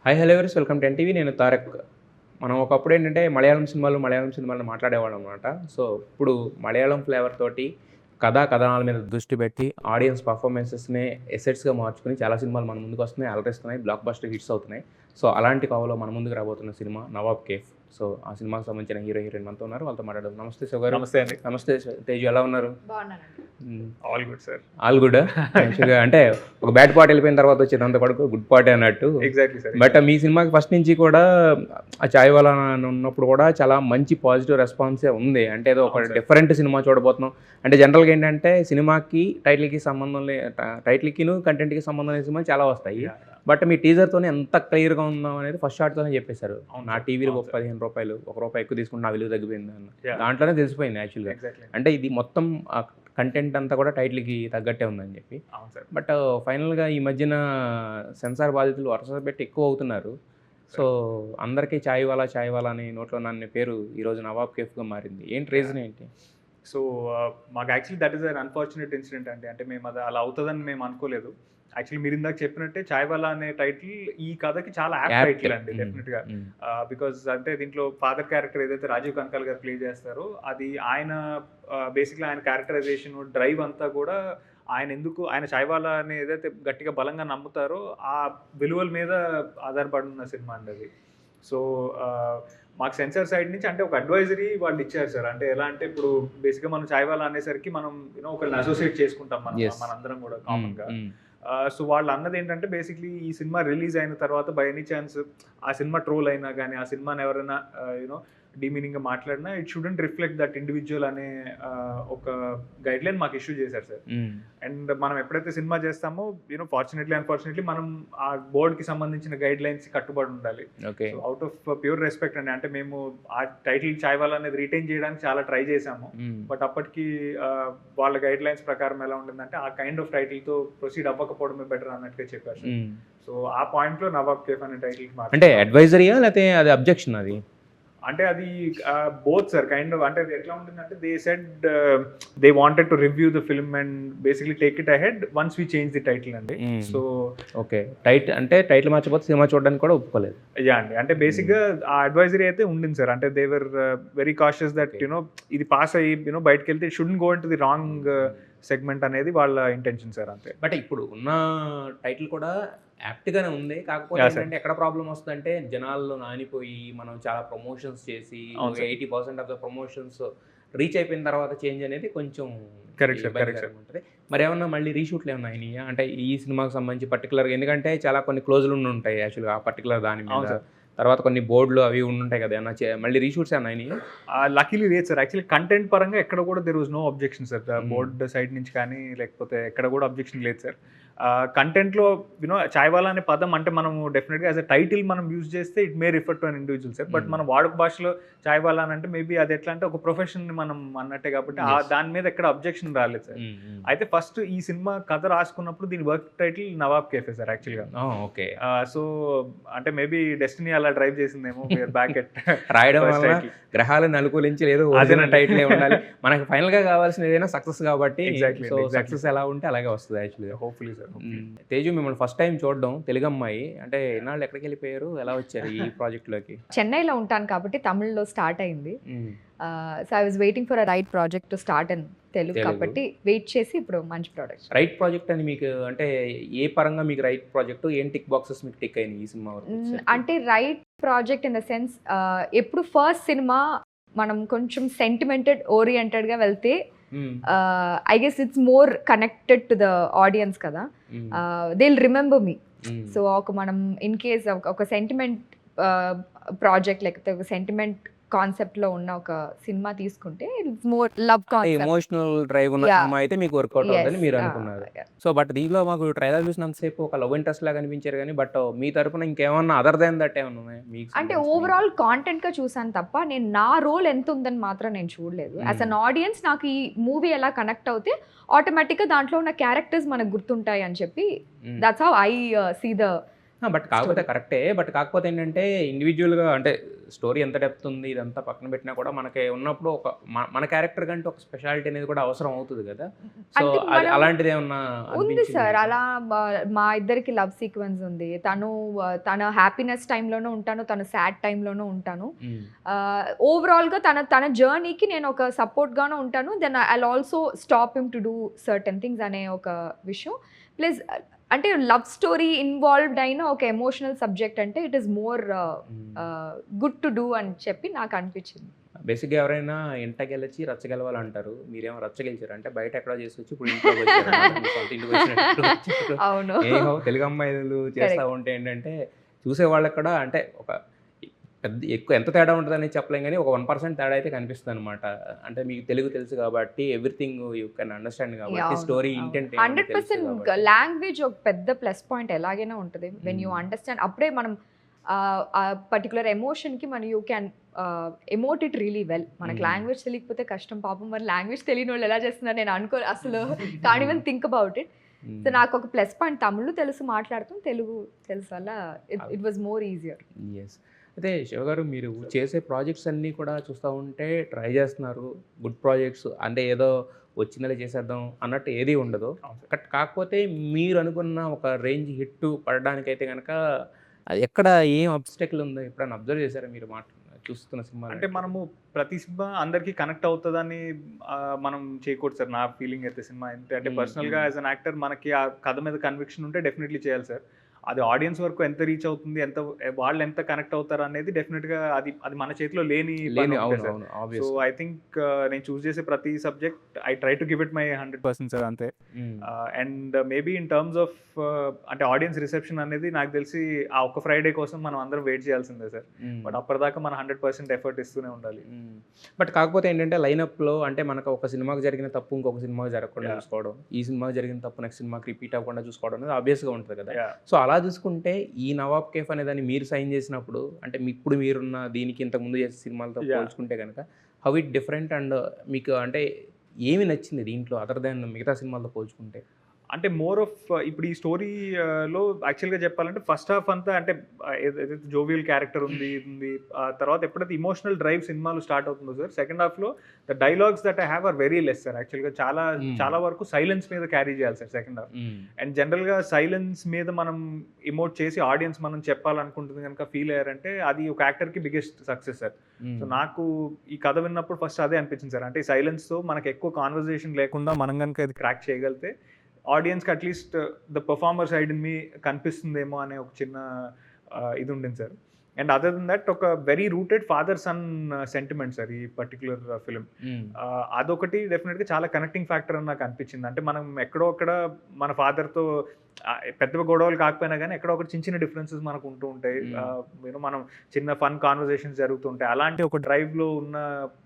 Hi hello everyone welcome to NTV. నేను తారక్. మనం ఒకప్పుడు ఏంటంటే మలయాళం సినిమాలు మాట్లాడేవాళ్ళం అనమాట. సో ఇప్పుడు మలయాళం ఫ్లేవర్ తోటి కథనాల మీద దృష్టి పెట్టి ఆడియన్స్ పర్ఫార్మెన్సెస్‌ని ఎసెట్స్‌గా మార్చుకొని చాలా సినిమాలు మన ముందుకు వస్తున్నాయి, అలరిస్తున్నాయి, బ్లాక్ బస్టర్ హిట్స్ అవుతున్నాయి. సో అలాంటి కోవలో మన ముందుకు రాబోతున్న సినిమా 'నవాబ్ కేఫ్'. సో ఆ సినిమాకి సంబంధించిన హీరోయిన్ మనతో ఉన్నారు. వాళ్ళతో మాట్లాడదాం. నమస్తే శివ గారు. నమస్తే అండి. నమస్తే తేజు, ఎలా ఉన్నారు? All good sir. All good. యాక్చువల్గా అంటే ఒక బ్యాడ్ పార్ట్ వెళ్ళిపోయిన తర్వాత వచ్చేదంతా కూడా గుడ్ పార్ట్ అన్నట్టు. Exactly sir. బట్ మీ సినిమాకి ఫస్ట్ నుంచి కూడా ఆ చాయ్ వాలా ఉన్నప్పుడు కూడా చాలా మంచి పాజిటివ్ రెస్పాన్సే ఉంది. అంటే ఏదో ఒక డిఫరెంట్ సినిమా చూడబోతున్నాం. అంటే జనరల్గా ఏంటంటే సినిమాకి టైటిల్కిను కంటెంట్కి సంబంధం లేని సినిమాలు చాలా వస్తాయి. బట్ మీ టీజర్తోనే ఎంత క్లియర్గా ఉందాం అనేది ఫస్ట్ షాట్తోనే చెప్పేశారు. నా టీవీలో ఒక ₹15 ₹1 ఎక్కువ తీసుకుంటే నా విలువ తగ్గిపోయింది అన్న దాంట్లోనే తెలిసిపోయింది యాక్చువల్గా. అంటే ఇది మొత్తం కంటెంట్ అంతా కూడా టైటిల్కి తగ్గట్టే ఉందని చెప్పి. బట్ ఫైనల్గా ఈ మధ్యన సెన్సార్ బాధితులు వరుస పెట్టి ఎక్కువ అవుతున్నారు. సో అందరికీ చాయ్ వాలా అని నోట్లో నాన్న పేరు ఈరోజు నవాబ్ కేఫ్గా మారింది. ఏంటి రీజన్ ఏంటి? సో మాకు actually that is an unfortunate incident అండి. అంటే మేము అది అలా అవుతుందని మేము అనుకోలేదు. యాక్చువల్లీ మీరు ఇందాక చెప్పినట్టే చాయ్ వాలా అనే టైటిల్ ఈ కథకి చాలా యాప్ట్ టైటిల్ అండి డెఫినెట్గా. బికాజ్ అంటే దీంట్లో ఫాదర్ క్యారెక్టర్ ఏదైతే రాజీవ్ కనకాల్ గారు ప్లే చేస్తారో అది ఆయన బేసిక్లీ ఆయన క్యారెక్టరైజేషన్ డ్రైవ్ అంతా కూడా ఆయన చాయ్ వాలా అని ఏదైతే గట్టిగా బలంగా నమ్ముతారో ఆ విలువల మీద ఆధారపడి ఉన్న సినిమా అండి అది. సో మాకు సెన్సార్ సైడ్ నుంచి అంటే ఒక అడ్వైజరీ వాళ్ళు ఇచ్చారు సార్. అంటే ఎలా అంటే ఇప్పుడు బేసిక్గా మనం చాయ్ వాలా అనేసరికి మనం ఒకరిని అసోసియేట్ చేసుకుంటాం మనందరం కూడా కామన్గా. సో వాళ్ళు అన్నది ఏంటంటే బేసిక్లీ ఈ సినిమా రిలీజ్ అయిన తర్వాత బై ఎనీ ఛాన్స్ ఆ సినిమా ట్రోల్ అయినా కానీ ఆ సినిమాని ఎవరైనా డీమీనింగ్గా మాట్లాడినా it shouldn't reflect that individual అనే ఒక గైడ్ లైన్ మాకు ఇష్యూ చేశారు సార్. అండ్ మనం ఎప్పుడైతే సినిమా చేస్తామో అన్ఫార్చునేట్లీ మనం ఆ బోర్డ్కి సంబంధించిన గైడ్ లైన్స్ కట్టుబడి ఉండాలి. అవుట్ ఆఫ్ ప్యూర్ రెస్పెక్ట్ అండి. అంటే మేము ఆ టైటిల్ చాయ్ వాలా అనేది రిటైన్ చేయడానికి చాలా ట్రై చేసాము. బట్ అప్పటికి వాళ్ళ గైడ్ లైన్స్ ప్రకారం ఎలా ఉంటుందంటే ఆ కైండ్ ఆఫ్ టైటిల్తో ప్రొసీడ్ అవ్వకపోవడమే బెటర్ అన్నట్టుగా చెప్పారు. సో ఆ పాయింట్లో నవాబ్ కేఫ్ అనే టైటిల్ అంటే అడ్వైజరీయా లేకపోతే అది అబ్జెక్షన్? అది అంటే అది బోత్ సార్ కైండ్ ఆఫ్. అంటే ఎట్లా ఉంటుందంటే they said they wanted to review the film and basically take it ahead once we change the title అండి. సో ఓకే, టైటిల్ మార్చకపోతే సినిమా చూడడానికి కూడా ఒప్పుకోలేదు. యా అండి. అంటే బేసిక్గా ఆ అడ్వైజరీ అయితే ఉండింది సార్. అంటే they were very cautious that ఇది పాస్ అయ్యి బయటకు వెళ్తే it shouldn't go in to the wrong segment అనేది వాళ్ళ ఇంటెన్షన్ సార్. అంతే. బట్ ఇప్పుడు ఉన్న టైటిల్ కూడా యాప్ట్గానే ఉంది. కాకపోతే ఏంటంటే ఎక్కడ ప్రాబ్లం వస్తుందంటే జనాల్లో నానిపోయి మనం చాలా ప్రమోషన్స్ చేసి 80% ఆఫ్ ద ప్రమోషన్స్ రీచ్ అయిపోయిన తర్వాత చేంజ్ అనేది కొంచెం కరెక్ట్ ఉంటుంది. మరి ఏమన్నా మళ్ళీ రీషూట్లు ఏమన్నా అయినాయా అంటే ఈ సినిమాకి సంబంధించి పర్టికులర్గా? ఎందుకంటే చాలా కొన్ని క్లోజులు ఉంటాయి యాక్చువల్గా ఆ పర్టికులర్ దాని మీద. తర్వాత కొన్ని బోర్డులు అవి ఉంటాయి కదా, మళ్ళీ రీషూట్స్ ఏమన్నా అయినాయి? లక్కీలీ లేదు సార్. యాక్చువల్లీ కంటెంట్ పరంగా ఎక్కడ కూడా there was no objection sir. Board side నుంచి కానీ లేకపోతే ఎక్కడ కూడా అబ్జెక్షన్ లేదు సార్. కంటెంట్లో చాయ్ వాలా అనే పదం అంటే మనం డెఫినెట్గా యాజ్ అ టైటిల్ మనం యూజ్ చేస్తే it may refer to an individual sir. But మన వాడుక భాషలో చాయ్ వాలా అని అంటే మేబీ అది ఎట్లా అంటే ఒక ప్రొఫెషన్ మనం అన్నట్టే కాబట్టి దాని మీద ఎక్కడ అబ్జెక్షన్ రాలేదు సార్. అయితే ఫస్ట్ ఈ సినిమా కథ రాసుకున్నప్పుడు దీని work title Nawab cafe sir యాక్చువల్గా. ఓకే. సో అంటే మేబీ డెస్టినీ అలా డ్రైవ్ చేసిందేమో బ్యాక్ ఎట్ రాయడం వల్ల గ్రహాలను అనుకూలించి లేదు అదే టైటిల్ ఉండాలి. మనకి ఫైనల్ గా కావాల్సిన ఏదైనా సక్సెస్ కాబట్టి సక్సెస్ ఎలా ఉంటే అలాగే వస్తుంది యాక్చువల్గా. Hopefully sir. తేజు, మిమ్మల్ని ఫస్ట్ టైం చూడడం తెలుగు అమ్మాయి అంటే ఎన్నాళ్ళు ఎక్కడికి వెళ్ళిపోయారు, ఎలా వచ్చారు ఈ ప్రాజెక్ట్ లోకి? చెన్నైలో ఉంటాను కాబట్టి తమిళ్లో స్టార్ట్ అయింది. So I was waiting for a right project to start in Telugu కాబట్టి వెయిట్ చేసి ఇప్పుడు మంచి ప్రాజెక్ట్. రైట్ ప్రాజెక్ట్ అని మీకు అంటే ఏ పరంగా మీకు రైట్ ప్రాజెక్ట్ ఏం టిక్ బాక్సెస్ మీకు టిక్ అయినాయి ఈ సినిమా? అంటే right project in the sense ఎప్పుడు ఫస్ట్ సినిమా మనం కొంచెం సెంటిమెంటెడ్ ఓరియంటెడ్గా వెళ్తే I guess it's more connected to the audience కదా. They will remember me. So మనం ఇన్ కేస్ ఒక సెంటిమెంట్ ప్రాజెక్ట్ లేకపోతే ఒక సెంటిమెంట్ కాన్సెప్ట్ లో ఉన్న ఒక సినిమా తీసుకుంటే it's more love concept, emotional drive ఉన్న సినిమా అయితే మీకు వర్కౌట్ అవుతుందని మీరు అనుకున్నారు. సో బట్ దీనిలో మాకు ట్రైలర్ చూసినంతసేపు ఒక లవ్ ఇంట్రెస్ట్ లాగా అనిపించారు కానీ బట్ మీ తరపున ఇంకేమన్నా అదర్ దాన్ దట్ ఏమన్నా మీకు? అంటే ఓవరాల్ కాంటెంట్ గా చూసాను తప్ప నేను నా రోల్ ఎంత ఉందని మాత్రం నేను చూడలేదు. యాజ్ అన్ ఆడియన్స్ నాకు ఈ మూవీ ఎలా కనెక్ట్ అవుతే ఆటోమేటిక్ గా దాంట్లో ఉన్న క్యారెక్టర్స్ మనకు గుర్తుంటాయి అని చెప్పి that's how I see the but కాకపోతే కరెక్టే. బట్ కాకపోతే ఏంటంటే ఇండివిజువల్గా అంటే స్టోరీ ఎంత డెప్త్ ఉంది ఇదంతా పక్కన పెట్టినా కూడా మనకి ఉన్నప్పుడు ఒక మన క్యారెక్టర్ కంటే ఒక స్పెషాలిటీ అనేది కూడా అవసరం అవుతుంది కదా. సో అంటే అది అలాంటిది ఏమన్నా ఉంది సార్. అలా మా ఇద్దరికి లవ్ సీక్వెన్స్ ఉంది. తన హ్యాపీనెస్ టైంలోనూ ఉంటాను, తను సాడ్ టైంలోనూ ఉంటాను. ఓవరాల్గా తన జర్నీకి నేను ఒక సపోర్ట్గానే ఉంటాను. Then I also stop him to do certain things అనే ఒక విషయం. ప్లస్ అంటే లవ్ స్టోరీ ఇన్వాల్వ్డ్ అయిన ఒక ఎమోషనల్ సబ్జెక్ట్ అంటే it is more good to do అని చెప్పి నాకు అనిపించింది. బేసిక్గా ఎవరైనా ఇంట గెలిచి రచ్చ గెలవాలంటారు. మీరేమో రచ్చ గెలిచారు అంటే బయట ఎక్కడో చేసి వచ్చి ఇప్పుడు ఇంట్లోకి వచ్చారు. అవును. ఏమో తెలుగు అమ్మాయిలు చేస్తూ ఉంటే ఏంటంటే చూసే వాళ్ళకి కూడా అంటే ఒక ఎక్కువ ఎంత తేడా ఉంటుందని చెప్పలేం కానీ ఒక 1% తేడా అయితే కనిపిస్తుంది అనమాట. అంటే మీకు తెలుగు తెలుసు కాబట్టి ఎవ్రీథింగ్ యూ కెన్ అండర్స్టాండ్ కాబట్టి స్టోరీ ఇంటెంట్ 100% లాంగ్వేజ్ ఒక పెద్ద ప్లస్ పాయింట్ ఎలాగైనా ఉంటుంది. వెన్ యూ అండర్స్టాండ్ అప్పుడే మనం పర్టికులర్ ఎమోషన్కి మనం you can emote it really well. మనకు లాంగ్వేజ్ తెలియకపోతే కష్టం. పాపం మరి లాంగ్వేజ్ తెలియని వాళ్ళు ఎలా చేస్తున్నారు నేను అసలు can't even think about it. So నాకు ఒక ప్లస్ పాయింట్ తమిళ్ తెలుసు, మాట్లాడుతాం, తెలుగు తెలుసు వల్ల it was more easier. Yes. అయితే శివ గారు మీరు చేసే ప్రాజెక్ట్స్ అన్నీ కూడా చూస్తూ ఉంటే ట్రై చేస్తున్నారు, గుడ్ ప్రాజెక్ట్స్. అంటే ఏదో వచ్చిందలే చేసేద్దాం అన్నట్టు ఏది ఉండదు. కాకపోతే మీరు అనుకున్న ఒక రేంజ్ హిట్ పడడానికైతే కనుక అది ఎక్కడ ఏం అబ్స్టెకల్ ఉందో ఎప్పుడైనా అబ్జర్వ్ చేశారా మీరు చూస్తున్న సినిమా? అంటే మనము ప్రతి సినిమా అందరికీ కనెక్ట్ అవుతుందని మనం చేయకూడదు సార్. నా ఫీలింగ్ అయితే సినిమా అంటే పర్సనల్గా యాజ్ అన్ యాక్టర్ మనకి ఆ కథ మీద కన్విక్షన్ ఉంటే డెఫినెట్లీ చేయాలి సార్. అది ఆడియన్స్ వరకు ఎంత రీచ్ అవుతుంది, వాళ్ళు ఎంత కనెక్ట్ అవుతారు అనేది డెఫినెట్గా అది మన చేతిలో లేని. సో ఐ థింక్ నేను చూస్ చేసే ప్రతి subject I try to give it my 100% sir అంతే. And maybe in terms of అంటే ఆడియన్స్ రిసెప్షన్ అనేది నాకు తెలిసి ఆ ఒక్క ఫ్రైడే కోసం మనం అందరం వెయిట్ చేయాల్సిందే సార్. బట్ అప్పటిదాకా మనం 100% ఎఫర్ట్ ఇస్తూనే ఉండాలి. బట్ కాకపోతే ఏంటంటే లైనప్లో అంటే మనకు ఒక సినిమాకి జరిగిన తప్పు ఇంకొక సినిమాకి జరగకుండా చూసుకోవడం, ఈ సినిమాకి జరిగిన తప్పు నెక్స్ట్ సినిమాకి రిపీట్ అవ్వకుండా చూసుకోవడం అనేది ఆబ్వియస్గా ఉంటుంది కదా. సో అలా చూసుకుంటే ఈ నవాబ్ కేఫ్ అనే దాన్ని మీరు సైన్ చేసినప్పుడు అంటే ఇప్పుడు మీరున్న దీనికి ఇంతకుముందు చేసే సినిమాలతో పోల్చుకుంటే కనుక హౌ ఇట్ డిఫరెంట్ అండ్ మీకు అంటే ఏమి నచ్చింది దీంట్లో అదర్ దాన్ మిగతా సినిమాలతో పోల్చుకుంటే? అంటే మోర్ ఆఫ్ ఇప్పుడు ఈ స్టోరీలో యాక్చువల్గా చెప్పాలంటే ఫస్ట్ హాఫ్ అంతా అంటే ఏదైతే జోవియల్ క్యారెక్టర్ ఉంది తర్వాత ఎప్పుడైతే ఇమోషనల్ డ్రైవ్ సినిమాలు స్టార్ట్ అవుతుందో సార్, సెకండ్ హాఫ్లో the dialogues that I have are very less sir. యాక్చువల్గా చాలా వరకు సైలెన్స్ మీద క్యారీ చేయాలి సార్ సెకండ్ హాఫ్. అండ్ జనరల్గా సైలెన్స్ మీద మనం ఇమోట్ చేసి ఆడియన్స్ మనం చెప్పాలనుకుంటుంది కనుక ఫీల్ అయ్యారంటే అది ఒక యాక్టర్కి బిగ్గెస్ట్ సక్సెస్ సార్. సో నాకు ఈ కథ విన్నప్పుడు ఫస్ట్ అదే అనిపించింది సార్. అంటే సైలెన్స్తో మనకు ఎక్కువ కాన్వర్జేషన్ లేకుండా మనం కనుక ఇది క్రాక్ చేయగలిగితే ఆడియన్స్కి అట్లీస్ట్ ద పర్ఫార్మర్ సైడ్ మీ కనిపిస్తుందేమో అనే ఒక చిన్న ఇది ఉండింది sir. And other than that ఒక very rooted father son sentiment sir ఈ పర్టికులర్ ఫిలిం. అదొకటి డెఫినెట్గా చాలా కనెక్టింగ్ ఫ్యాక్టర్ అని నాకు అనిపించింది. అంటే మనం ఎక్కడో అక్కడ మన ఫాదర్తో పెద్ద గొడవలు కాకపోయినా కానీ ఎక్కడో ఒకటి చిన్న చిన్న డిఫరెన్సెస్ మనకు ఉంటూ ఉంటాయి. మనం చిన్న ఫన్ కాన్వర్జేషన్స్ జరుగుతుంటాయి. అలాంటి ఒక డ్రైవ్లో ఉన్న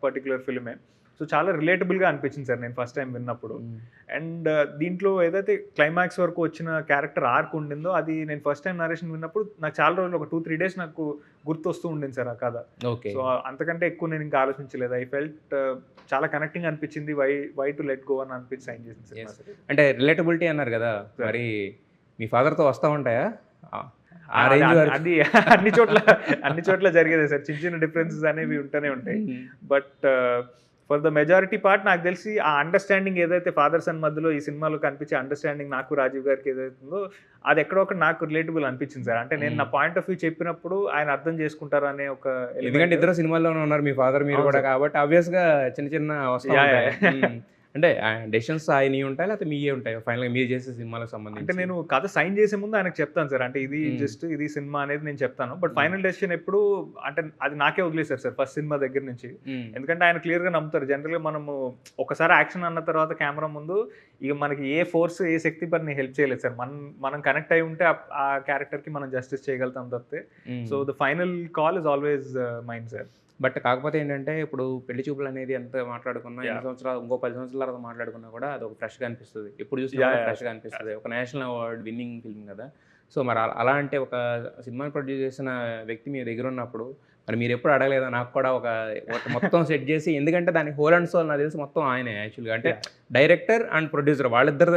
పర్టికులర్ ఫిలిమే. సో చాలా రిలేటబుల్గా అనిపించింది సార్ నేను ఫస్ట్ టైం విన్నప్పుడు. అండ్ దీంట్లో ఏదైతే క్లైమాక్స్ వరకు వచ్చిన క్యారెక్టర్ ఆర్క్ ఉండిందో అది నేను ఫస్ట్ టైం నరేషన్ విన్నప్పుడు నాకు చాలా రోజులు ఒక 2-3 days నాకు గుర్తొస్తూ ఉండింది సార్ ఆ కథ. సో అంతకంటే ఎక్కువ నేను ఇంకా ఆలోచించలేదు. ఐ ఫెల్ట్ చాలా కనెక్టింగ్ అనిపించింది. వై టు లెట్ గో అని అనిపించి సైన్ చేసింది సార్. అంటే రిలేటబిలిటీ అన్నారు కదా, మరి మీ ఫాదర్తో వస్తూ ఉంటాయా? అది అన్ని చోట్ల జరిగేదే సార్. చిన్న చిన్న డిఫరెన్సెస్ అనేవి ఉంటూనే ఉంటాయి. But for the majority part నాకు తెలిసి ఆ అండర్స్టాండింగ్ ఏదైతే ఫాదర్ సన్ మధ్యలో ఈ సినిమాలో కనిపించే అండర్స్టాండింగ్ నాకు రాజీవ్ గారికి ఏదైతుందో అది ఎక్కడో ఒకటి నాకు రిలేటబుల్ అనిపించింది సార్. అంటే నేను నా పాయింట్ ఆఫ్ వ్యూ చెప్పినప్పుడు ఆయన అర్థం చేసుకుంటారు అనే ఒక, ఎందుకంటే ఇద్దరు సినిమాల్లోనే ఉన్నారు మీ ఫాదర్ మీరు కూడా కాబట్టి ఆబ్వియస్గా చిన్న చిన్న అంటే డెసిషన్స్ ఆయనవి ఉంటాయి లేకపోతే మీయే ఉంటాయి ఫైనల్గా మీరు చేసే సినిమాలకు సంబంధించి? అంటే నేను కథ సైన్ చేసే ముందు ఆయనకు చెప్తాను సార్. అంటే ఇది జస్ట్ ఇది సినిమా అనేది నేను చెప్తాను. బట్ ఫైనల్ డెసిషన్ ఎప్పుడు అంటే అది నాకే వదిలేశారు సార్ ఫస్ట్ సినిమా దగ్గర నుంచి. ఎందుకంటే ఆయన క్లియర్గా నమ్ముతారు. జనరల్గా మనము ఒకసారి యాక్షన్ అన్న తర్వాత కెమెరా ముందు ఇక మనకి ఏ ఫోర్స్ ఏ శక్తి పని హెల్ప్ చేయలేదు సార్. మనం కనెక్ట్ అయి ఉంటే ఆ క్యారెక్టర్కి మనం జస్టిస్ చేయగలుగుతాం తప్పితే. So the final call is always mind sir. But కాకపోతే ఏంటంటే ఇప్పుడు పెళ్లి చూపులు అనేది ఎంత మాట్లాడుకున్నా ఇంకో 10 సంవత్సరాల తర్వాత మాట్లాడుకున్నా కూడా అది ఒక ఫ్రెష్గా అనిపిస్తుంది. ఎప్పుడు చూసినా ఫ్రెష్గా అనిపిస్తుంది. ఒక నేషనల్ అవార్డ్ విన్నింగ్ ఫిల్మ్ కదా. సో మరి అలా అంటే ఒక సినిమాని ప్రొడ్యూస్ చేసిన వ్యక్తి మీ దగ్గర ఉన్నప్పుడు మరి మీరు ఎప్పుడు అడగలేదా నాకు కూడా ఒక మొత్తం సెట్ చేసి, ఎందుకంటే దానికి హోల్ అండ్ సోల్ నాకు తెలిసి మొత్తం ఆయనే యాక్చువల్గా, అంటే డైరెక్టర్ అండ్ ప్రొడ్యూసర్ వాళ్ళిద్దరు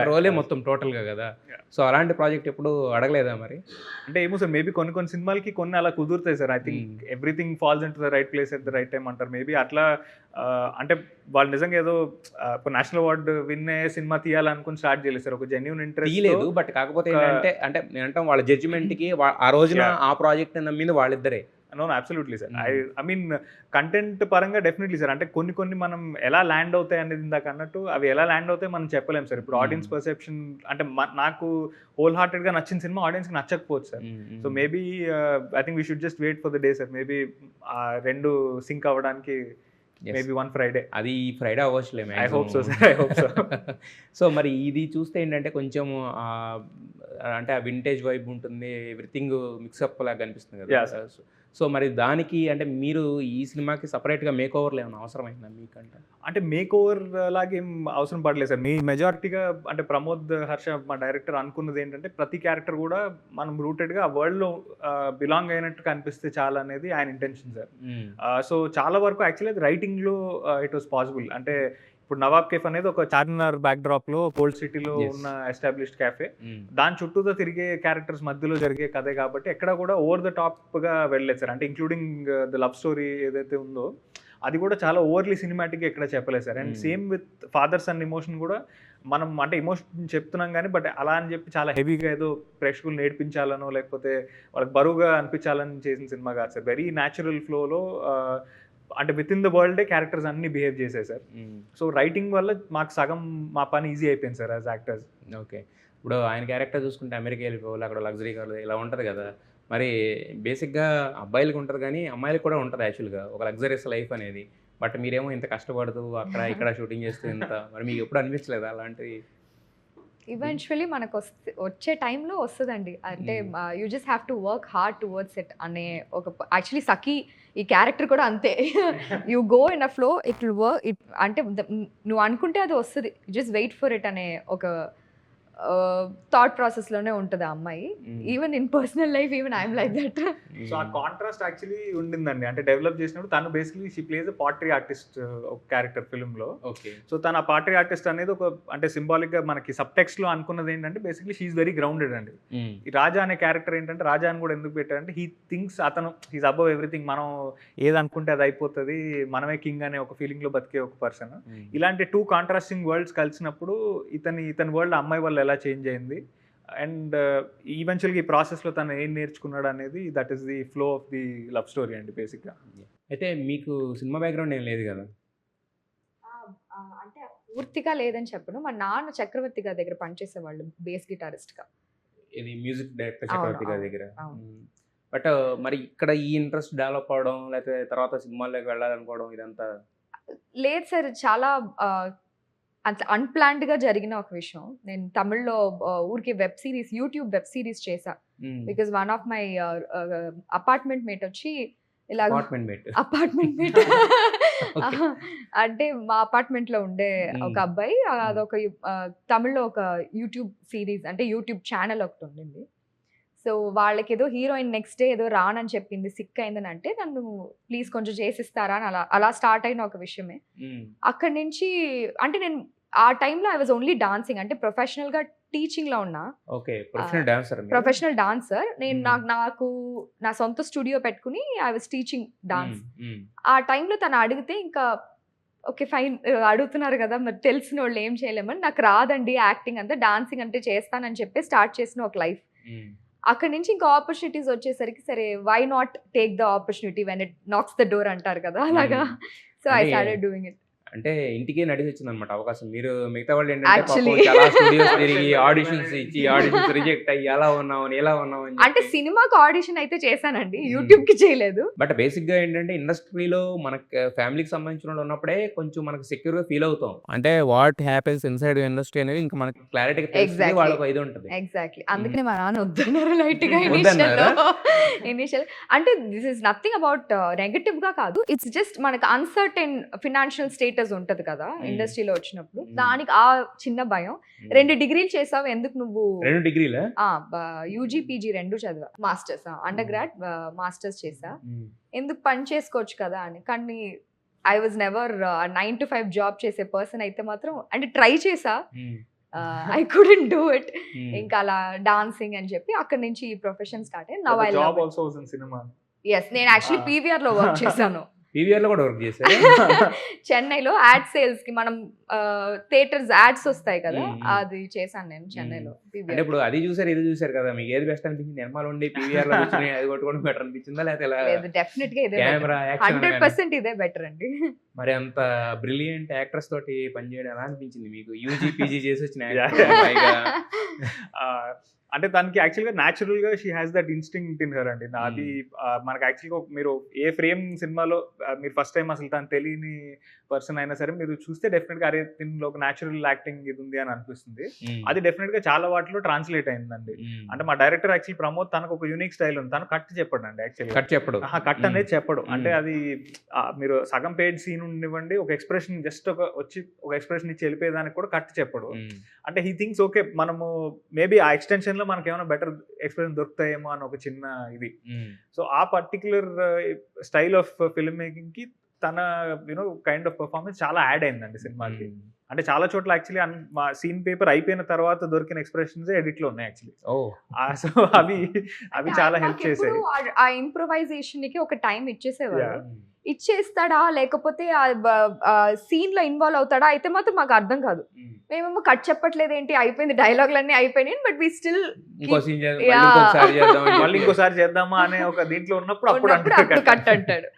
రోలే మొత్తం టోటల్గా కదా. సో అలాంటి ప్రాజెక్ట్ ఎప్పుడు అడగలేదా మరి? అంటే ఏమో సార్, మేబీ కొన్ని సినిమాలకి కొన్ని అలా కుదురుతాయి sir. I think everything falls into the right place at the right time అంటారు. మేబీ అట్లా అంటే వాళ్ళు నిజంగా ఏదో నేషనల్ అవార్డు విన్ అయ్యే సినిమా తీయాలనుకుని స్టార్ట్ చేయలేదు సార్, ఒక జెన్యూన్ ఇంట్రెస్ట్ తీయలేదు. బట్ కాకపోతే ఏంటంటే, అంటే నేను అంటాం వాళ్ళ జడ్జిమెంట్కి ఆ రోజున ఆ ప్రాజెక్ట్ నమ్మింది వాళ్ళిద్దరే. No absolutely sir. I mean content పరంగా డెఫినెట్లీ సార్. అంటే కొన్ని మనం ఎలా ల్యాండ్ అవుతాయి అనేది ఇందాక అన్నట్టు, అవి ఎలా ల్యాండ్ అవుతాయి మనం చెప్పలేం సార్. ఇప్పుడు ఆడియన్స్ పర్సెప్షన్ అంటే నాకు హోల్ హార్టెడ్గా నచ్చిన సినిమా ఆడియన్స్కి నచ్చకపోవచ్చు sir. So maybe I think we should just wait for the day sir. Maybe ఆ రెండు సింక్ అవ్వడానికి మేబీ వన్ ఫ్రైడే, అది ఫ్రైడే అవ్వచ్చులే. I hope so sir, I hope so. So మరి ఇది చూస్తే ఏంటంటే కొంచెం అంటే ఆ వింటేజ్ వైబ్ ఉంటుంది, ఎవ్రీథింగ్ మిక్సప్ లాగా కనిపిస్తుంది కదా. సో మరి దానికి అంటే మీరు ఈ సినిమాకి సపరేట్గా మేక్ ఓవర్లు ఏమైనా అవసరమైందా మీకంటే? అంటే మేక్ ఓవర్ లాగేం అవసరం పడలేదు సార్. మీ మెజారిటీగా అంటే ప్రమోద్ హర్ష మా డైరెక్టర్ అనుకున్నది ఏంటంటే, ప్రతి క్యారెక్టర్ కూడా మనం రూటెడ్గా ఆ వరల్డ్లో బిలాంగ్ అయినట్టు కనిపిస్తే చాలా అనేది ఆయన ఇంటెన్షన్ సార్. సో చాలా వరకు యాక్చువల్లీ అది రైటింగ్లో ఇట్ వాస్ పాసిబుల్. అంటే ఇప్పుడు నవాబ్ కేఫ్ అనేది ఒక చార్మినార్ బ్యాక్ డ్రాప్ లో కోల్డ్ సిటీలో ఉన్న ఎస్టాబ్లిష్డ్ క్యాఫే, దాని చుట్టూతో తిరిగే క్యారెక్టర్స్ మధ్యలో జరిగే కథే కాబట్టి ఎక్కడ కూడా ఓవర్ ద టాప్ గా వెళ్ళలేదు సార్. అంటే ఇంక్లూడింగ్ ద లవ్ స్టోరీ ఏదైతే ఉందో అది కూడా చాలా ఓవర్లీ సినిమాటిక్ ఎక్కడ చెప్పలేదు sir. And same with father son emotion కూడా మనం అంటే ఎమోషన్ చెప్తున్నాం కానీ బట్ అలా అని చెప్పి చాలా హెవీగా ఏదో ప్రేక్షకులు నేర్పించాలనో లేకపోతే వాళ్ళకి బరువుగా అనిపించాలని చేసిన సినిమా కాదు సార్. వెరీ న్యాచురల్ ఫ్లోలో అంటే విత్ ఇన్ ద వరల్డే క్యారెక్టర్స్ అన్ని బిహేవ్ చేసాయి సార్. సో రైటింగ్ వల్ల మాకు సగం మా పని ఈజీ అయిపోయింది సార్ యాజ్ యాక్టర్స్. ఓకే, ఇప్పుడు ఆయన క్యారెక్టర్ చూసుకుంటే అమెరికా వెళ్ళిపోవాలి, అక్కడ లగ్జరీ కాదు ఇలా ఉంటుంది కదా. మరి బేసిక్గా అబ్బాయిలకి ఉంటుంది కానీ అమ్మాయిలకు కూడా ఉంటుంది యాక్చువల్గా ఒక లగ్జరీస్ లైఫ్ అనేది. బట్ మీరేమో ఇంత కష్టపడుతూ అక్కడ ఇక్కడ షూటింగ్ చేస్తూ ఇంత, మరి మీకు ఎప్పుడు అనిపించలేదా అలాంటివి? ఈవెన్చువలీ మనకు వచ్చే టైంలో వస్తుందండి. అంటే you just have to work hard towards it అనే ఒక, యాక్చువల్లీ సఖీ ఈ క్యారెక్టర్ కూడా అంతే. You go in a flow, it will work. It అంటే నువ్వు అనుకుంటే అది వస్తుంది, జస్ట్ వెయిట్ ఫర్ ఇట్ అనే ఒక థాట్ ప్రాసెస్లోనే ఉంటుంది ఆ అమ్మాయి. Even in personal life even I'm like that. So ఆ కాంట్రాస్ట్ యాక్చువల్లీ ఉండిందండి. అంటే డెవలప్ చేసినప్పుడు తను basically she place a pottery artist ఒక క్యారెక్టర్ ఫిల్మ్లో. ఓకే, సో తను ఆ పాటరీ ఆర్టిస్ట్ అనేది ఒక అంటే సింబాలిక్గా మనకి సబ్ టెక్స్ట్లో అనుకున్నది ఏంటంటే బేసిక్లీ షీఈ్ వెరీ గ్రౌండెడ్ అండి. ఈ రాజా అనే క్యారెక్టర్ ఏంటంటే, రాజా అని కూడా ఎందుకు పెట్టారంటే హీ థింక్స్ అతను హీస్ అబవ్ ఎవ్రీథింగ్, మనం ఏది అనుకుంటే అది అయిపోతుంది, మనమే కింగ్ అనే ఒక ఫీలింగ్లో బతికే ఒక పర్సన్. ఇలాంటి టూ కాంట్రాస్టింగ్ వరల్డ్స్ కలిసినప్పుడు ఇతని వరల్డ్ అమ్మాయి వల్ల ఎలా చేంజ్ అయింది అండ్ ఈవెన్చువల్గా ఈ ప్రాసెస్లో తను ఏం నేర్చుకున్నాడు అనేది, that is the flow of the love story అండి బేసిక్గా. అయితే మీకు సినిమా బ్యాక్గ్రౌండ్ ఏం లేదు కదా? అంటే పూర్తిగా లేదని చెప్పను. మా నాన్న చక్రవర్తి గారి దగ్గర పనిచేసేవాళ్ళు బేస్ గిటారిస్ట్గా. ఇది మ్యూజిక్ డైరెక్టర్ చక్రవర్తి గారి దగ్గర. బట్ మరి ఇక్కడ ఈ ఇంట్రెస్ట్ డెవలప్ అవడం లేకపోతే తర్వాత సినిమాల్లోకి వెళ్ళాలనుకోవడం ఇదంతా లేదు సార్. చాలా అట్లా అన్ప్లాన్డ్గా జరిగిన ఒక విషయం. నేను తమిళ్లో ఊరికి యూట్యూబ్ వెబ్ సిరీస్ చేశా. Because one of my apartment mate వచ్చి ఇలా అపార్ట్మెంట్ మేట్ అంటే మా అపార్ట్మెంట్ లో ఉండే ఒక అబ్బాయి, అదొక తమిళ్లో ఒక యూట్యూబ్ సిరీస్ అంటే యూట్యూబ్ ఛానల్ ఒకటి ఉండింది. సో వాళ్ళకి ఏదో హీరోయిన్ నెక్స్ట్ డే ఏదో రానని చెప్పింది, సిక్ అయిందని అంటే నన్ను ప్లీజ్ కొంచెం చేసిస్తారా అని అలా స్టార్ట్ అయిన ఒక విషయమే. అక్కడి నుంచి అంటే నేను ఆ టైంలో ఐ వాజ్ ఓన్లీ డాన్సింగ్, అంటే ప్రొఫెషనల్ గా టీచింగ్ లో ఉన్నా. ప్రొఫెషనల్ డాన్సర్ నేను. నాకు నా సొంత స్టూడియో పెట్టుకుని ఐ వాజ్ టీచింగ్ డాన్స్. ఆ టైంలో తను అడిగితే ఇంకా ఓకే ఫైన్ అడుగుతున్నారు కదా మరి తెలిసిన వాళ్ళు ఏం చేయలేమని, నాకు రాదండి యాక్టింగ్ అంతా, డాన్సింగ్ అంటే చేస్తానని చెప్పి స్టార్ట్ చేసిన ఒక లైఫ్. అక్కడి నుంచి ఇంకా ఆపర్చునిటీస్ వచ్చేసరికి సరే why not take the opportunity when it knocks the door అంటారు కదా, అలాగా. So I started doing it. అంటే ఇంటికే నడిచి వచ్చింది అనమాట అవకాశం. మీరు మిగతా వాళ్ళు ఏంటంటే చాలా స్టూడియోస్ తిరిగి ఆడిషన్స్ ఇచ్చి ఆడిషన్స్ రిజెక్ట్ అయ్యి ఎలా ఉన్నావు అంటే సినిమాకి ఆడిషన్ అయితే చేశానండి, యూట్యూబ్ కి చేయలేదు. బట్ బేసిక్ గా ఏంటంటే ఇండస్ట్రీలో మనకి ఫ్యామిలీకి సంబంధించిన వాళ్ళు ఉన్నప్పుడే కొంచెం మనకు సెక్యూర్ గా ఫీల్ అవుతాం. అంటే వాట్ హ్యాపెన్స్ ఇన్సైడ్ ఇండస్ట్రీ అనేది ఇంకా మనకి క్లారిటీగా తెలుస్తుంది, వాళ్ళకి ఇది ఉంటుంది. ఎగ్జాక్ట్లీ, అందుకనే మా నాన్న వద్దన్నారు లైట్ గా ఇనిషియల్. అంటే this is nothing about negative గా కాదు, ఇట్స్ జస్ట్ మనకు అన్సర్టెన్ ఫినాన్షియల్ స్టేటస్ స్టేటస్ ఉంటది కదా ఇండస్ట్రీలో వచ్చినప్పుడు, Hmm. దానికి ఆ చిన్న భయం. 2 డిగ్రీలు చేసావు, ఎందుకు నువ్వు 2 డిగ్రీలా? యూజీ పీజీ 2 చదివా, మాస్టర్స్ అండర్ గ్రాడ్ మాస్టర్స్ చేసా, ఎందుకు పని చేసుకోవచ్చు కదా అని. కానీ I was never 9 to 5 job చేసే పర్సన్ అయితే మాత్రం, అంటే ట్రై చేసా, ఐ కుడెంట్ డూ ఇట్. ఇంకా అలా డాన్సింగ్ అని చెప్పి అక్కడ నుంచి ఈ ప్రొఫెషన్ స్టార్ట్ అయ్యి. Now I job love also was in cinema. Yes, నేను యాక్చువల్లీ పీవీఆర్ లో వర్క్ చేశాను. పీవీఆర్ లో కూడా వర్క్ చేశారు? చెన్నైలో యాడ్ సేల్స్ కి మనం థియేటర్స్ యాడ్స్ వస్తాయి కదా, Hmm. అది చేశాను నేను చెన్నైలో అంటే PVR. ఇప్పుడు అది చూసారు ఇది చూసారు కదా, మీకు ఏది బెస్ట్ అనిపించింది? నిర్మాలు ఉండి పీవీఆర్ లో కూర్చొని అది కొట్టుకోవడం బెటర్ అనిపించిందా, లేకపోతే ఇలా లేదు, డెఫినెట్ గా ఇదే కెమెరా యాక్షన్ 100% ఇదే బెటర్ అండి. మరి అంత బ్రిలియంట్ యాక్టర్స్ తోటి పనిచేయడం ఎలా అనిపించింది మీకు? యూజీ పీజీ చేసి వచ్చిన Yeah. actor పైగా. అంటే దానికి యాక్చువల్గా న్యాచురల్ గా she has that instinct in her అండి. అది మనకు యాక్చువల్గా మీరు ఏ ఫ్రేమ్ సినిమాలో మీరు ఫస్ట్ టైం అసలు తను తెలియని పర్సన్ అయినా సరే మీరు చూస్తే డెఫినెట్ గా అరే దీనిలో ఒక న్యాచురల్ యాక్టింగ్ ఇది ఉంది అని అనిపిస్తుంది. అది డెఫినెట్ గా చాలా వాటిలో ట్రాన్స్లేట్ అయిందండి. అంటే మా డైరెక్టర్ యాక్చువల్ ప్రమోద్, తనకు ఒక యూనిక్ స్టైల్ ఉంది, తను కట్ చెప్పడు అండి యాక్చువల్లీ. కట్ చెప్పడు. కట్ అనేది చెప్పడు. అంటే అది మీరు సగం పేజ్ సీన్ ఉండివ్వండి, ఒక ఎక్స్ప్రెషన్ జస్ట్ ఒక ఎక్స్ప్రెషన్ ఇచ్చి వెళ్ళిపోయేదానికి కూడా కట్ చెప్పడు. అంటే హీ థింక్స్ ఓకే మనము మేబీ ఆ ఎక్స్టెన్షన్ లో మనకి ఏమైనా బెటర్ ఎక్స్ప్రెషన్ దొరుకుతాయేమో అని ఒక చిన్న ఇది. సో ఆ particular style of film making కి తన కైండ్ ఆఫ్ పర్ఫార్మెన్స్ చాలా యాడ్ అయిందండి సినిమాకి. అంటే చాలా చోట్ల యాక్చువల్లీ మా సీన్ పేపర్ అయిపోయిన తర్వాత దొరికిన ఎక్స్ప్రెషన్స్ ఎడిట్ లో ఉన్నాయి యాక్చువల్లీ. సో అవి చాలా హెల్ప్ చేసాయి. ఆ ఇంప్రొవైజేషన్ కి ఒక టైం ఇచ్చేసేవారు. ఇచ్చేస్తాడా లేకపోతే సీన్ లో ఇన్వాల్వ్ అవుతాడా అయితే మాత్రం మాకు అర్థం కాదు. మేమేమో కట్ చెప్పట్లేదు ఏంటి, అయిపోయింది డైలాగ్లన్నీ అయిపోయినాయి, బట్ వి స్టిల్ మళ్ళీ ఇంకోసారి చేద్దామా అనే ఒక దీంట్లో ఉన్నప్పుడు అప్పుడు కట్ అంటాడు.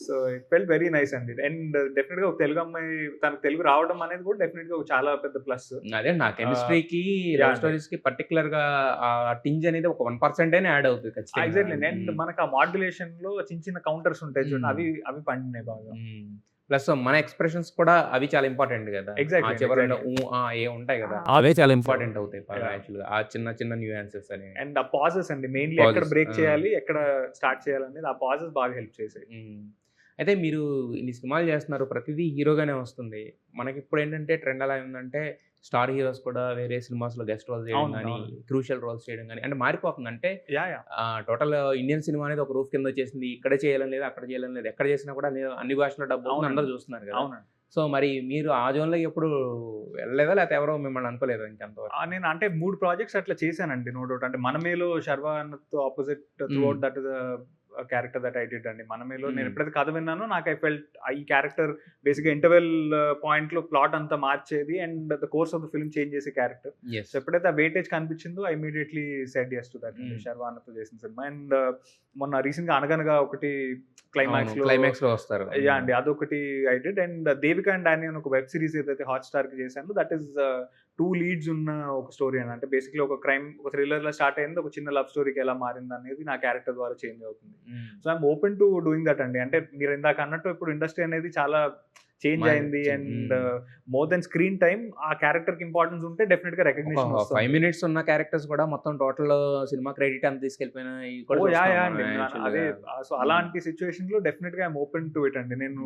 So it felt very nice అండి. అండ్ డెఫినెట్ గా ఒక తెలుగు అమ్మాయి తనకు తెలుగు రావడం అనేది కూడా డెఫినెట్ గా చాలా పెద్ద ప్లస్. అదే నా కెమిస్ట్రీకి లవ్ స్టోరీస్ కి పర్టికులర్ గా ఆ టింజ్ అనేది ఒక 1% అయినా యాడ్ అవుతుంది ఖచ్చితంగా. ఎగ్జాక్ట్లీ. అండ్ మనకు ఆ మాడ్యులేషన్ లో చిన్న చిన్న కౌంటర్స్ ఉంటాయి చూడండి, అవి పండినాయి బాగా. ప్లస్ మన ఎక్స్ప్రెషన్స్ కూడా అవి చాలా ఇంపార్టెంట్ కదా. Exactly, చివరిలో ఏ ఉంటాయి కదా, అవే చాలా ఇంపార్టెంట్ అవుతాయి యాక్చువల్గా, ఆ చిన్న చిన్న న్యూయాన్సెస్ అని. అండ్ ఆ పాజెస్ అండి మెయిన్లీ, ఎక్కడ బ్రేక్ చేయాలి ఎక్కడ స్టార్ట్ చేయాలనేది ఆ పాజెస్ బాగా హెల్ప్ చేసాయి. అయితే మీరు ఇన్ని సినిమాలు చేస్తున్నారు, ప్రతిదీ హీరోగానే వస్తుంది. మనకి ఇప్పుడు ఏంటంటే ట్రెండ్ ఎలా ఉందంటే స్టార్ హీరోస్ కూడా వేరే సినిమాస్ లో గెస్ట్ రోల్స్ చేయడం కానీ, క్రూషియల్ రోల్స్ చేయడం కానీ, అంటే మారిపోతుంది. అంటే టోటల్ ఇండియన్ సినిమా అనేది ఒక రూఫ్ కింద వచ్చేసింది. ఇక్కడ చేయాలని లేదు, అక్కడ చేయాలని లేదు, ఎక్కడ చేసినా కూడా అన్ని భాషలో డబ్బు అందరూ చూస్తున్నారు కదా. సో మరి మీరు ఆ జోన్లో ఎప్పుడు వెళ్ళలేదా, లేకపోతే ఎవరో మిమ్మల్ని అనుకోలేదా ఇంకంతవరకు? నేను అంటే 3 ప్రాజెక్ట్స్ అట్లా చేశానండి, నో డౌట్. అంటే మనమేలో శర్వానతో opposite throughout that character that I did అండి. మనమేలో నేను ఎప్పుడైతే కథ విన్నానో నాకు ఐ ఫెల్ట్ ఈ క్యారెక్టర్ బేసిక్గా ఇంటర్వెల్ పాయింట్ లో ప్లాట్ అంతా మార్చేది and the course of the film change చేసే క్యారెక్టర్. సో ఎప్పుడైతే ఆ వెయిటేజ్ కనిపించిందో I immediately said yes to that. శర్వానతో చేసిన సినిమా. అండ్ మొన్న రీసెంట్ గా అనగనగా ఒకటి క్లైమాక్స్ లో వస్తారు అండి, అదొకటి I did. And Devika and Danny అని ఒక వెబ్ సిరీస్ ఏదైతే హాట్‌స్టార్ కి చేశాను, దట్ ఈస్ 2 లీడ్స్ ఉన్న ఒక స్టోరీ అని. అంటే బేసిక్లీ ఒక క్రైమ్, ఒక థ్రిల్లర్ లా స్టార్ట్ అయింది, ఒక చిన్న లవ్ స్టోరీకి ఎలా మారింది అనేది నా క్యారెక్టర్ ద్వారా చేంజ్ అవుతుంది. So I'm open to doing that అండి. అంటే మీరు ఇందాక అన్నట్టు ఇప్పుడు ఇండస్ట్రీ అనేది చాలా చేంజ్ అయింది and more than screen time ఆ క్యారెక్టర్ కి ఇంపార్టెన్స్ ఉంటే డెఫినెట్ గా రికగ్నిషన్ వస్తుంది. 5 minutes ఉన్న క్యారెక్టర్స్ కూడా మొత్తం టోటల్ సినిమా క్రెడిట్ అంత తీసుకెళ్ళిపోయినా అదే. సో అలాంటి సిచ్యువేషన్ లో డెఫినెట్ గా ఐఎమ్ ఓపెన్ టు ఇట్ అండి. నేను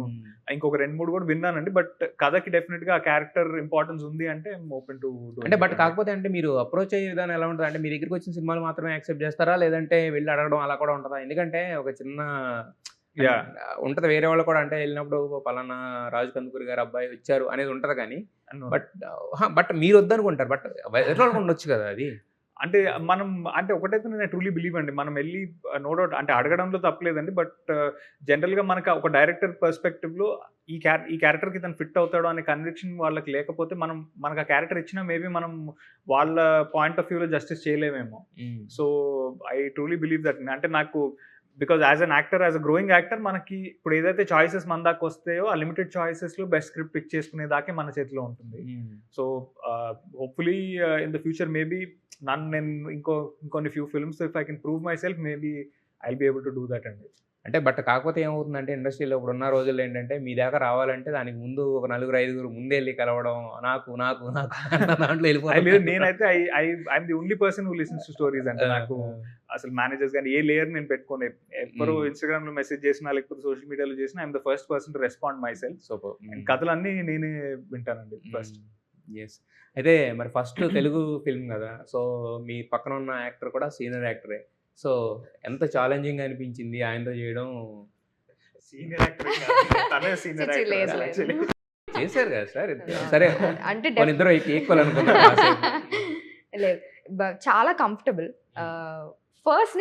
ఇంకొక 2-3 కూడా విన్నానండి, బట్ కథకి డెఫినెట్ గా క్యారెక్టర్ ఇంపార్టెన్స్ ఉంది అంటే ఐఎమ్ ఓపెన్ టు. అంటే బట్ కాకపోతే అంటే మీరు అప్రోచ్ అయ్యే విధానం ఎలా ఉంటుంది? అంటే మీ దగ్గరికి వచ్చిన సినిమాలు మాత్రమే యాక్సెప్ట్ చేస్తారా, లేదంటే వెళ్ళి అడగడం అలా కూడా ఉంటుందా? ఎందుకంటే ఒక చిన్న ఉంటది వేరే వాళ్ళు కూడా, అంటే వెళ్ళినప్పుడు పలానా రాజు కందుకూరి గారు అబ్బాయి వచ్చారు అనేది ఉంటది కానీ, బట్ మీరు వద్దనుకుంటారు, బట్ వేరే వాళ్ళు ఉండొచ్చు కదా. అది అంటే మనం అంటే ఒకటైతే నేను ట్రూలీ బిలీవ్ అండి, మనం వెళ్ళి నో డౌట్ అంటే అడగడంలో తప్పలేదండి, బట్ జనరల్గా మనకు ఒక డైరెక్టర్ పర్స్పెక్టివ్లో ఈ క్యారెక్టర్కి తను ఫిట్ అవుతాడు అనే కన్విక్షన్ వాళ్ళకి లేకపోతే మనకు ఆ క్యారెక్టర్ ఇచ్చినా మేబీ మనం వాళ్ళ పాయింట్ ఆఫ్ వ్యూలో జస్టిస్ చేయలేమేమో. So I truly believe that. అంటే నాకు because as an actor, as a growing actor, మనకి ఇప్పుడు ఏదైతే చాయిసెస్ మన దాకా వస్తాయో ఆ లిమిటెడ్ చాయిసెస్లో బెస్ట్ స్క్రిప్ట్ పిక్ చేసుకునే దాకే మన చేతిలో ఉంటుంది. So hopefully in the future maybe నేను ఇంకొన్ని few films if I can prove myself, maybe I'll be able to do that అండి. అంటే బట్ కాకపోతే ఏమవుతుందంటే ఇండస్ట్రీలో ఇప్పుడు ఉన్న రోజుల్లో ఏంటంటే మీ దాకా రావాలంటే దానికి ముందు ఒక 4-5 ముందే వెళ్ళి కలవడం నాకు నాకు నాకు అన్న దాంట్లో వెళ్ళిపోతుంది. నేనైతే I'm the only person who listens to stories అంటే నాకు అసలు మేనేజర్స్ కానీ ఏ లేయర్ నేను పెట్టుకోను. ఎవరు ఇన్స్టాగ్రామ్ లో మెసేజ్ చేసినా లేకపోతే సోషల్ మీడియాలో చేసినా I'm the first person to respond my self. Super. కథలన్నీ నేనే వింటానండి ఫస్ట్. ఎస్. అయితే మరి ఫస్ట్ తెలుగు ఫిల్మ్ కదా, సో మీ పక్కన ఉన్న యాక్టర్ కూడా సీనియర్ యాక్టరే. సో ఎంత ఛాలెంజింగ్ అనిపించింది ఆయనతో చేయడం? సీనియర్ యాక్టర్ తనే సీనియర్ యాక్టర్ చేశారు కదా సార్. సరే అంటే ఇద్దరు ఈక్వల్ అనుకున్నారు. లేదు, చాలా కంఫర్టబుల్. ఫస్ట్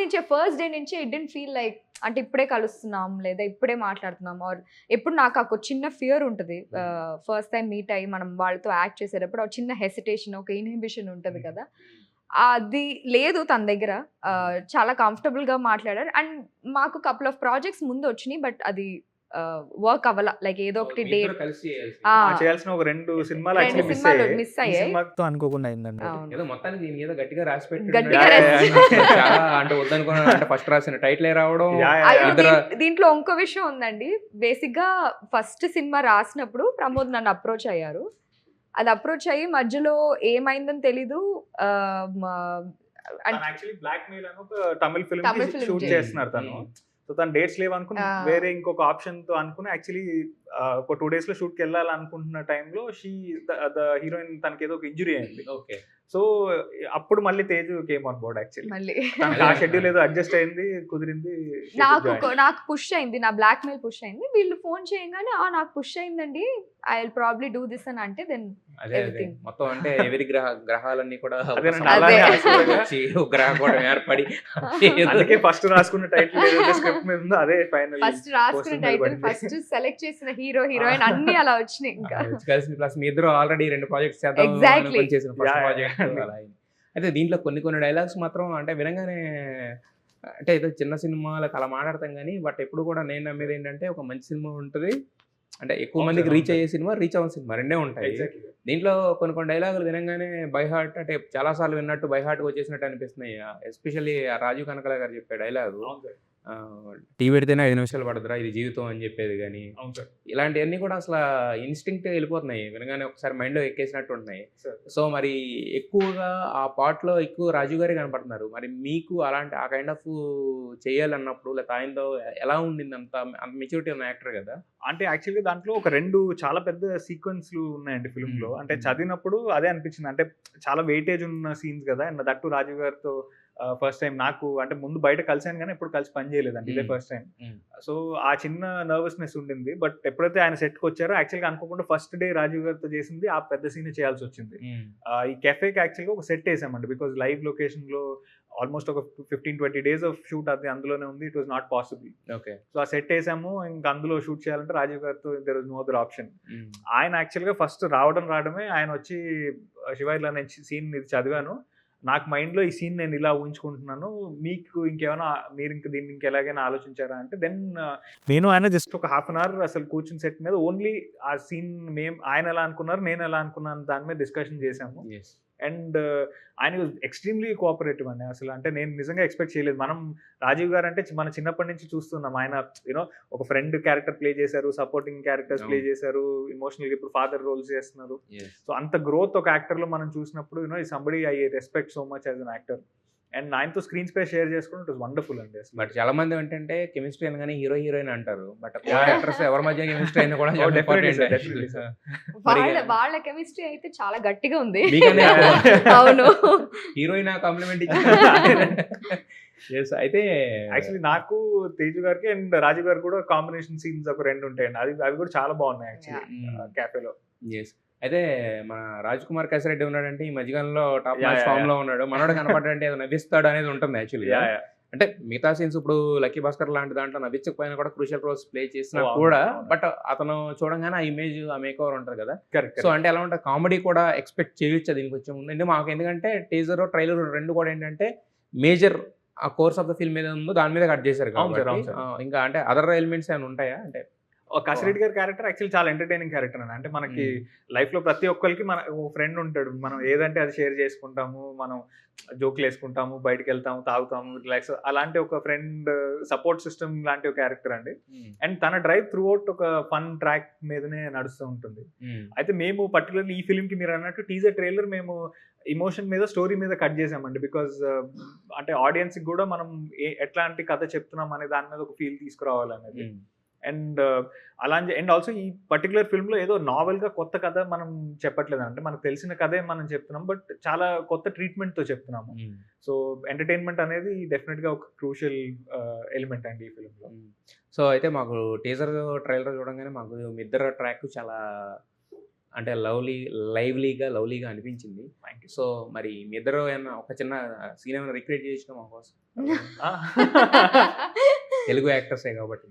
డే నుంచి ఇట్ డెంట్ ఫీల్ లైక్ అంటే ఇప్పుడే కలుస్తున్నాం లేదా ఇప్పుడే మాట్లాడుతున్నాం ఆర్ ఎప్పుడు నాకు ఒక చిన్న ఫియర్ ఉంటుంది. ఫస్ట్ టైం మీట్ అయ్యి మనం వాళ్ళతో యాక్ట్ చేసేటప్పుడు ఒక చిన్న హెసిటేషన్, ఒక ఇన్హిబిషన్ ఉంటుంది కదా, అది లేదు తన దగ్గర. చాలా కంఫర్టబుల్గా మాట్లాడారు. అండ్ మాకు కపుల్ ఆఫ్ ప్రాజెక్ట్స్ ముందు వచ్చినాయి, బట్ అది వర్క్ అవ్వాల. లైక్ ఏదో ఒకటి డే చేయాల్సిన ఒక 2 సినిమాలు మిస్ అయ్యాయి. అనుకోకుండా అయిందండి. ఏదో మొత్తానికి దీని ఏదో గట్టిగా రాసి పెట్టి గట్టిగా చాలా అంటే వద్దనుకున్నాను. అంటే ఫస్ట్ రాసిన టైటిల్ రావడం. దీంట్లో ఇంకో విషయం ఉందండి. బేసిక్ గా ఫస్ట్ సినిమా రాసినప్పుడు ప్రమోద్ నన్ను అప్రోచ్ అయ్యారు. అది అప్రోచ్ అయ్యి మధ్యలో ఏమైందని తెలీదు. బ్లాక్ మెయిల్ అని ఒక తమిళ ఫిల్మ్ షూట్ చేస్తున్నారు తను. సో తను డేట్స్ లేవు అనుకుని వేరే ఇంకొక ఆప్షన్ తో అనుకుని యాక్చువల్లీ ఒక 2 days లో షూట్కి వెళ్ళాలనుకుంటున్న టైంలో ద హీరోయిన్ తనకి ఏదో ఒక ఇంజురీ అయింది. ఓకే. సో అప్పుడు మళ్ళీ Teju came on board. Actually మళ్ళీ తనకి ఆ షెడ్యూల్ ఏదో అడ్జస్ట్ అయింది, కుదిరింది. నాకు పుష్ అయింది, నా బ్లాక్ మెయిల్ పుష్ అయింది. వీళ్ళు ఫోన్ చేయగానే నాకు పుష్ అయిందండి, I will probably do this అని అంటే దెన్ ఎవ్రీథింగ్ మొత్తం అంటే ఎవరి గ్రహాలన్నీ కూడా ఏర్పడి అందుకే ఫస్ట్ రాసుకున్న టైటిల్ స్క్రిప్ట్ మీద ఉందో అదే ఫైనల్. ఫస్ట్ రాసుకున్న టైటిల్, ఫస్ట్ సెలెక్ట్ చేసిన హీరో హీరోయిన్ అన్ని అలా వచ్చినాయి. ఇంకా ప్లస్ మీ ఇద్దరు ఆల్రెడీ 2 ప్రాజెక్ట్స్ చేద్దాం చేసిన ఫస్ట్ ప్రాజెక్ట్. అయితే దీంట్లో కొన్ని డైలాగ్స్ మాత్రం అంటే వినగానే అంటే ఏదో చిన్న సినిమాలకు అలా మాట్లాడతాం కానీ బట్ ఎప్పుడు కూడా నేను నమ్మేది ఏంటంటే ఒక మంచి సినిమా ఉంటుంది అంటే ఎక్కువ మందికి రీచ్ అయ్యే సినిమా, రీచ్ అవ్వని సినిమా రెండే ఉంటాయి. దీంట్లో కొన్ని డైలాగులు వినగానే బై హార్ట్ అంటే చాలాసార్లు విన్నట్టు బై హార్ట్గా వచ్చేసినట్టు అనిపిస్తున్నాయి. ఎస్పెషల్లీ రాజీవ్ కనకల గారు చెప్పే డైలాగు, టీ పెడితేనే 5 నిమిషాలు పడదురా ఇది జీవితం అని చెప్పేది. కానీ ఇలాంటివన్నీ కూడా అసలు ఇన్స్టింక్ట్ వెళ్ళిపోతున్నాయి, వినగానే ఒకసారి మైండ్లో ఎక్కేసినట్టు ఉంటున్నాయి. సో మరి ఎక్కువగా ఆ పార్ట్లో ఎక్కువ రాజు గారే కనపడుతున్నారు. మరి మీకు అలాంటి ఆ కైండ్ ఆఫ్ చేయాలన్నప్పుడు లేకపోతే ఆయనతో ఎలా ఉండింది? అంత మెచ్యూరిటీ ఉన్న యాక్టర్ కదా. అంటే యాక్చువల్గా దాంట్లో ఒక 2 చాలా పెద్ద సీక్వెన్స్లు ఉన్నాయండి ఫిల్మ్లో. అంటే చదివినప్పుడు అదే అనిపించింది, అంటే చాలా వెయిటేజ్ ఉన్న సీన్స్ కదా. అండ్ దట్టు రాజు గారితో ఫస్ట్ టైం నాకు అంటే ముందు బయట కలిసాను కానీ ఎప్పుడు కలిసి పని చేయలేదండి, ఇదే ఫస్ట్ టైం. సో ఆ చిన్న నర్వస్నెస్ ఉండింది. బట్ ఎప్పుడైతే ఆయన సెట్కి వచ్చారో యాక్చువల్గా అనుకోకుండా ఫస్ట్ డే రాజీవ్ గారితో చేసింది ఆ పెద్ద సీన్ చేయాల్సి వచ్చింది. ఈ కెఫేకి యాక్చువల్గా ఒక సెట్ వేసామండి, బికాజ్ లైవ్ లొకేషన్లో ఆల్మోస్ట్ ఒక 15-20 days ఆఫ్ షూట్ అది అందులోనే ఉంది. It was not possible. Okay. So ఆ సెట్ వేసాము, ఇంకా అందులో షూట్ చేయాలంటే రాజీవ్ గారితో there was no other option. ఆయన యాక్చువల్గా ఫస్ట్ రావడమే ఆయన వచ్చి శివ ఇలా నేను సీన్ ఇది చదివాను, నాకు మైండ్లో ఈ సీన్ నేను ఇలా ఊహించుకుంటున్నాను, మీకు ఇంకేమైనా మీరు ఇంకా దీన్ని ఇంకెలాగైనా ఆలోచించారా అంటే దెన్ నేను ఆయన జస్ట్ ఒక 1/2 hour అసలు కూర్చుని సెట్ మీద ఓన్లీ ఆ సీన్ ఆయన ఎలా అనుకున్నారు నేను ఎలా అనుకున్నాను దాని మీద డిస్కషన్ చేశాము. అండ్ ఆయన ఎక్స్ట్రీమ్లీ కోఆపరేటివ్ అండి అసలు. అంటే నేను నిజంగా ఎక్స్పెక్ట్ చేయలేదు. మనం రాజీవ్ గారు అంటే మన చిన్నప్పటి నుంచి చూస్తున్నాం, ఆయన యూనో ఒక ఫ్రెండ్ క్యారెక్టర్ ప్లే చేశారు, సపోర్టింగ్ క్యారెక్టర్స్ ప్లే చేశారు, ఇమోషనల్గా ఇప్పుడు ఫాదర్ రోల్స్ చేస్తున్నారు. సో అంత గ్రోత్ ఒక యాక్టర్లో మనం చూసినప్పుడు యూనో ఈ somebody I respect so much as an actor. And ఆయనతో స్క్రీన్ స్పేస్ షేర్ చేసుకోవడం ఇట్ వాస్ వండర్ఫుల్ అండి. బట్ చాలా మంది ఏంటంటే కెమిస్ట్రీ అనగానే హీరో హీరోయిన్ అంటారు, బట్ యాక్టర్స్ ఎవరి మధ్య కెమిస్ట్రీ అయినా కూడా వాళ్ళ కెమిస్ట్రీ అయితే చాలా గట్టిగా ఉంది. అవును, హీరోయిన్ కాంప్లిమెంట్ అయితే యాక్చువల్లీ నాకు తేజు గారికి అండ్ రాజు గారు కూడా కాంబినేషన్ సీన్స్ ఒక 2 ఉంటాయండి, అవి కూడా చాలా బాగున్నాయి యాక్చువల్లీ క్యాఫేలో. అయితే మన రాజ్ కుమార్ కేసరెడ్డి ఉన్నాడంటే ఈ మధ్యకాలంలో టాప్ మ్యాచ్ ఫామ్ లో ఉన్నాడు, మనోడు కనపడంటే ఏదో నవ్విస్తాడు అనేది ఉంటుంది యాక్చువల్లీ. అంటే మిగతా సీన్స్ ఇప్పుడు లక్కీ భాస్కర్ లాంటి దాంట్లో నవ్వించకపోయినా కూడా క్రూషియల్ రోల్స్ ప్లే చేసినా కూడా బట్ అతను చూడంగానే ఆ ఇమేజ్ ఆ మేక్ ఓవర్ ఉంటుంది కదా. సో అంటే ఎలా ఉంటుంది, కామెడీ కూడా ఎక్స్పెక్ట్ చేయొచ్చు దీనికి వచ్చే ముందు. అంటే మాకు ఎందుకంటే టీజర్ ట్రైలర్ 2 కూడా ఏంటంటే మేజర్ ఆ కోర్స్ ఆఫ్ ద ఫిల్మ్ మీద ఉందో దాని మీద కట్ చేశారు కాబట్టి ఇంకా అంటే అదర్ ఎలిమెంట్స్ ఏమైనా ఉంటాయా? అంటే కసిరెడ్డి గారి క్యారెక్టర్ యాక్చువల్లీ చాలా ఎంటర్టైనింగ్ క్యారెక్టర్ అండి. అంటే మనకి లైఫ్ లో ప్రతి ఒక్కరికి మన ఫ్రెండ్ ఉంటాడు, మనం ఏదంటే అది షేర్ చేసుకుంటాము, మనం జోకులు వేసుకుంటాము, బయటకు వెళ్తాము, తాగుతాము, రిలాక్స్, అలాంటి ఒక ఫ్రెండ్ సపోర్ట్ సిస్టమ్ లాంటి ఒక క్యారెక్టర్ అండి. అండ్ తన డ్రైవ్ త్రూ అవుట్ ఒక ఫన్ ట్రాక్ మీదనే నడుస్తూ ఉంటుంది. అయితే మేము పర్టికులర్లీ ఈ ఫిల్మ్ కి మీరు అన్నట్టు టీజర్ ట్రైలర్ మేము ఇమోషన్ మీద స్టోరీ మీద కట్ చేసామండి. బికాజ్ అంటే ఆడియన్స్ కి కూడా మనం ఎట్లాంటి కథ చెప్తున్నాం అనే దాని మీద ఒక ఫీల్ తీసుకురావాలనేది. అండ్ అండ్ ఆల్సో ఈ పర్టికులర్ ఫిల్మ్ లో ఏదో నావెల్ గా కొత్త కథ మనం చెప్పట్లేదు, అంటే మనకు తెలిసిన కథే మనం చెప్తున్నాం, బట్ చాలా కొత్త ట్రీట్మెంట్ తో చెప్తున్నాము. సో ఎంటర్టైన్మెంట్ అనేది డెఫినెట్ గా ఒక క్రూషియల్ ఎలిమెంట్ అండి ఈ ఫిల్మ్ లో. సో అయితే మాకు టీజర్ ట్రైలర్ చూడంగానే మాకు మీ ఇద్దరు ట్రాక్ చాలా అంటే లవ్లీగా అనిపించింది. సో మరి మీ ఇద్దరు ఏమన్నా ఒక చిన్న సీన్ ఏమైనా రిక్రియేట్ చేసిన మా కోసం? తెలుగు యాక్టర్సే కాబట్టి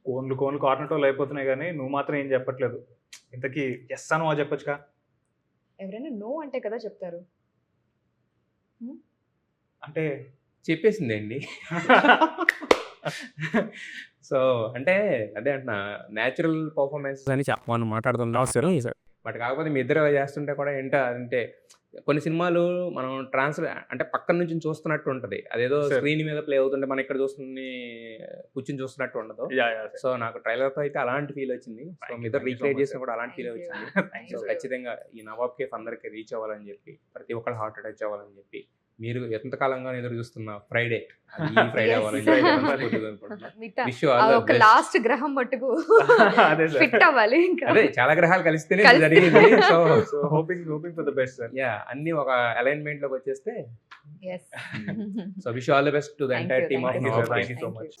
కోన్లు కార్నటోలు అయిపోతున్నాయి, కానీ నువ్వు మాత్రం ఏం చెప్పట్లేదు. ఇంతకీ ఎస్ అని చెప్పొచ్చుగా? ఎవరైనా నో అంటే కదా చెప్తారు. అంటే చెప్పేసింది అండి. సో అంటే అదే అంటున్నా, న్యాచురల్ పర్ఫార్మెన్స్ అని చెప్పమని మాట్లాడుతున్నాం. బట్ కాకపోతే మీ ఇద్దరు చేస్తుంటే కూడా అంటే కొన్ని సినిమాలు మనం అంటే పక్కన నుంచి చూస్తున్నట్టు ఉంటుంది, అదేదో స్క్రీన్ మీద ప్లే అవుతుంటే మనం ఇక్కడ కూర్చుని చూస్తున్నట్టు ఉండదు. సో నాకు ట్రైలర్ తో అయితే అలాంటి ఫీల్ వచ్చింది. సో మీ ఇద్దరు రీక్రియేట్ చేసినా కూడా అలాంటి ఫీల్ వచ్చింది. సో ఖచ్చితంగా ఈ నవాబ్ కేఫ్ అందరికి రీచ్ అవ్వాలని చెప్పి, ప్రతి ఒక్కరు హార్ట్ టచ్ అవ్వాలని చెప్పి, మీరు ఎంతకాలంగా ఎదురు చూస్తున్న ఫ్రైడే ఫ్రైడే ఒక లాస్ట్ గ్రహం మట్టుకు ఫిట్ అవ్వాలి. అదే చాలా గ్రహాలు కలిస్తేనే జరిగింది. So hoping for the best sir. Yeah, అన్ని ఒక అలైన్మెంట్ లోకి వచ్చేస్తే. So wish all the best to the entire team of Nawab. Thank you so much.